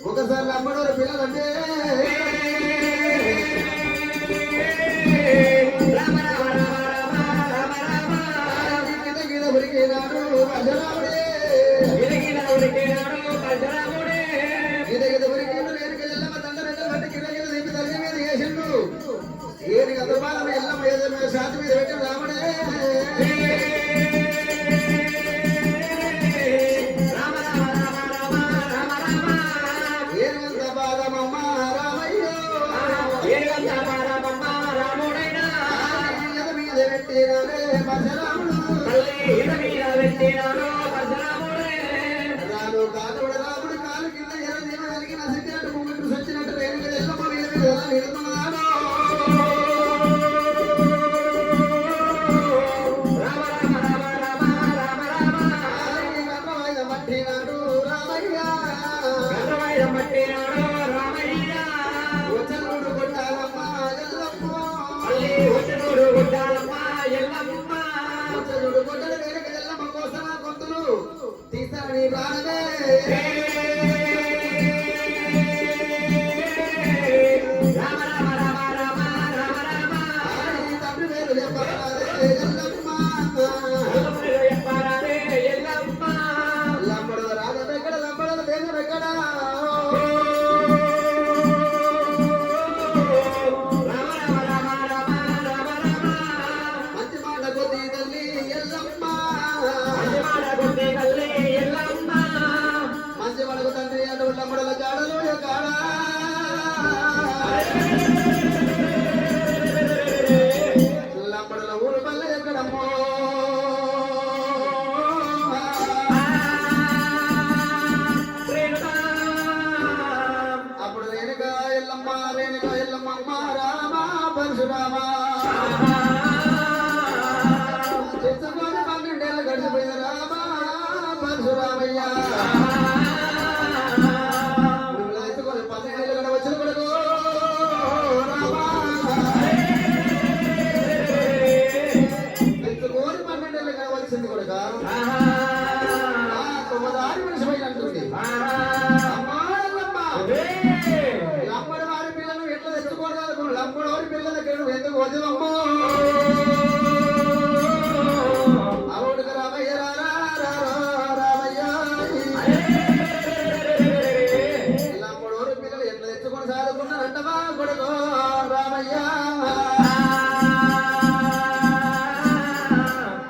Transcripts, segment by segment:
ఒకసారి అమ్మడోరు పిల్లలంటే నీకు అంత బాధ ఎల్లమ్మ ఏదో శాంతి మీద పెట్టిన రాముడే ఏనంత బాధమమ్మ రామయ్యో ఎద మీద పెట్టినాడే పరశురాముడు రాను కాలుడ రాముడు కాలు కింద ఎర్ర కలిగి నసిచ్చినట్టు ముంగిట్టు సచ్చినట్టు రేణుక ఎల్లమ్మ మీద మీద నిలుతున్నాడు తీస్తారని ప్రాణమే తండ్రి పేరు చెప్పారే ఎల్లమ్మ లంబడద రాజమెక్కడ లంబడద దేశమెక్కడ మంచి మాట కొద్ది తల్లి ఎల్లమ్మ మంచి మనకు తండ్రి అటు లంబడల జాడలో కాడ లంబడల ఊరు పల్ల ఎక్కడమ్మో అప్పుడు రేణుక ఎల్లమ్మ రామ పరశురామ చెప్పుకొని 12 ఏళ్ళు గడిచిపోయిన రామ పరశురామయ్య ఎత్తుకొని 12 ఏళ్ళు గడ వచ్చిన కొడుకు రామ ఎత్తుకొని 12 ఏళ్ళు గడ వచ్చింది కొడుక 9 మనిషి అంటుంది లంబడి వారి పిల్లలు ఎట్లా తెచ్చుకోవడానికి లంబడి వారి పిల్లలకి ఎందుకు వదిలమ్మో అవుడుగా రామయ్య రామయ్య లంబడి వారి పిల్లలు ఎట్లా తెచ్చుకొని సాదుకున్నారంటవా కొడుకు రామయ్య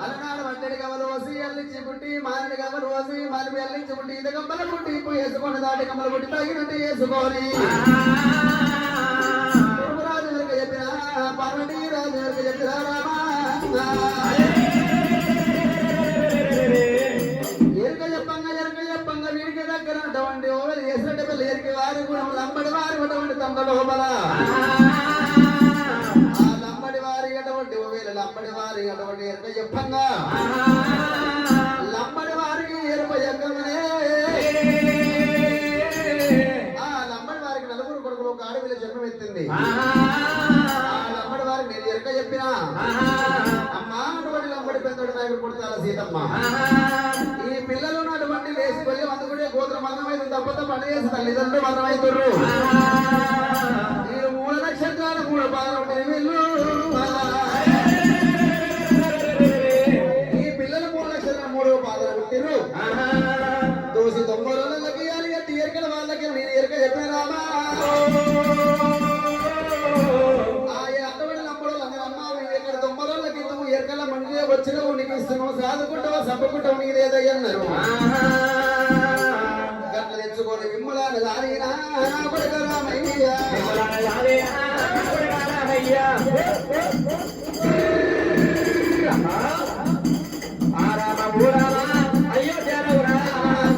అలనాడు వంటడి కవలు వసి అల్లించి పుట్టి మానడి కవలు వసి మాలిపి అల్లించి పుట్టి ఇది కమ్మల పుట్టి ఇప్పుడు వేసుకొని దాటి కమ్మల పుట్టి తాగినట్టు వేసుకొని రాజు ఎవరికి చెప్పిన పార్వతీ రాజు ఎవరికి చెప్పిన రామా ఎరక చెప్పంగా వీరికి దగ్గర అటువంటి ఓవెలు చేసినట్టు పిల్ల ఎరికి వారి కూడా లంబడి వారి అటువంటి తమ్మ లోపల ఆ లంబడి వారి అటువంటి ఓవేలు లంబడి వారి అటువంటి ఎరక చెప్పంగా లంబడి వారికి ఎరుప ఎక్కమనే ఆ లంబడి వారికి నలుగురు కొడుకులు ఒక ఆడపిల్ల జన్మమెత్తింది ఆ లంబడి వారికి నేను ఎరక చెప్పినా అమ్మా అటువంటి లంబడి పెద్దోడి నాయకుడు కొడతాల సీతమ్మ ఈ పిల్లలు అటువంటి లేచి వెళ్ళి అందుకుంటే గోత్రం మరణమైంది తప్ప పని చేసి తల్లిదండ్రులు మరణమవుతుర్రు మీరు 3 నక్షత్రాలు 3 పాదలు ఉంటాయి వీళ్ళు ఈ పిల్లలు 3 నక్షత్రాలు 3 పాదలు పుట్టిర్రు దోసి 90 రోజులకి ఎత్తి ఎరకల వాళ్ళకి నేను ఎరక చెప్పిన రామా అటువంటి లంబడోళ్ళు అందరూ అమ్మా ఇక్కడ 90 రోజుల క్రితం ఎరకల మంచిగా వచ్చినావు నీకు ఇస్తున్నావు సాదుకుంటావా సంపకుంటావు నీదేదయ్యన్నారు గట్ల తెచ్చుకొని విమ్మలాన లారీనా కొడుక రామయ్య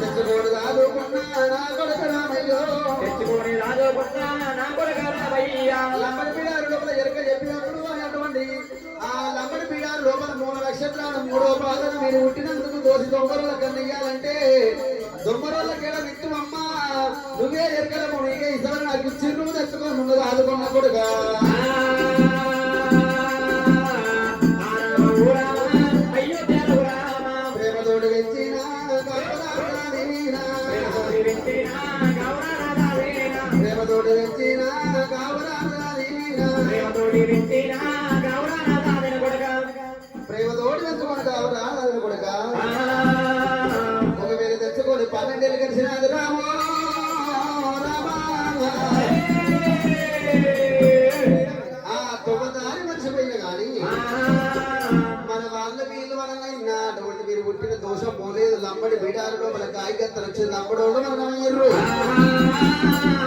తెచ్చుకోడు రాదుకున్నా నా కొడుక రామయ్యో లంబడి పీడారు లోపల ఎరక చెప్పినప్పుడు అటువంటి ఆ లంబడి పీడారు లోపల 3 నక్షత్రాలు 3వ పాదన మీరు పుట్టినందుకు దోసి 90 రోజుల కన్నా ఇయ్యాలంటే 90 రోజుల కేడ విత్తుమమ్మ నువ్వే ఎరకలము నీకే ఇసవరి నాకు చిరును తెచ్చుకొని ముందుగా ఆదుకున్న కొడుక ప్రేమతోడు వెచ్చిన ప్రేమతోడు వెచ్చిన ప్రేమతోడు తెచ్చుకొని కావరాదని కొడుక ఒక వేరు తెచ్చుకొని 12 ఏళ్ళు గడిచినది రామో రామా ఆ 9 లంబడి బీడారులో మన కాయగత్తలు వచ్చింది లంబడోళ్ళు మనకు అయ్యారు